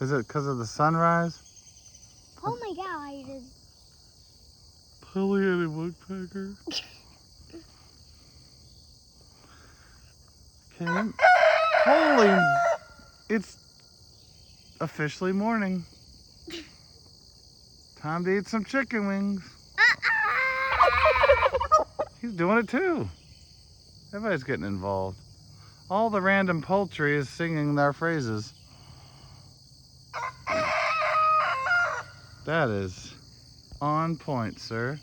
Is it because of the sunrise? Oh my God. Pileated woodpecker. Okay. Holy, it's officially morning. Time to eat some chicken wings. He's doing it too. Everybody's getting involved. All the random poultry is singing their phrases. That is on point, sir.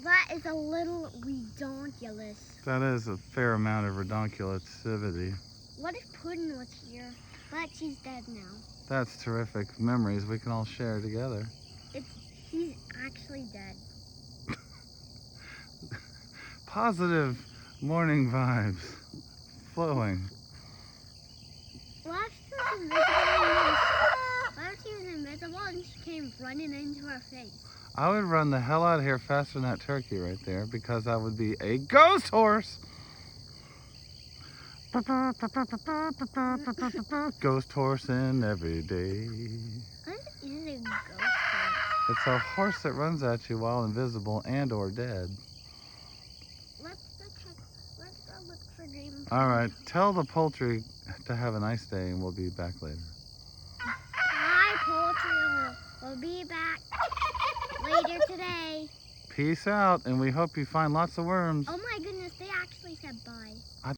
That is a little redonkulous. That is a fair amount of redonkulousivity. What if Puddin was here? But she's dead now. That's terrific memories we can all share together. He's actually dead. Positive morning vibes flowing. What if she was invisible and she came running into our face? I would run the hell out of here faster than that turkey right there because I would be a ghost horse. Ghost horsing every day. What is a ghost horse? It's a horse that runs at you while invisible and or dead. Let's go look for game. All right, tell the poultry to have a nice day and we'll be back later. Hi, poultry. We'll be back later today. Peace out, and we hope you find lots of worms. Oh my goodness, they actually said bye.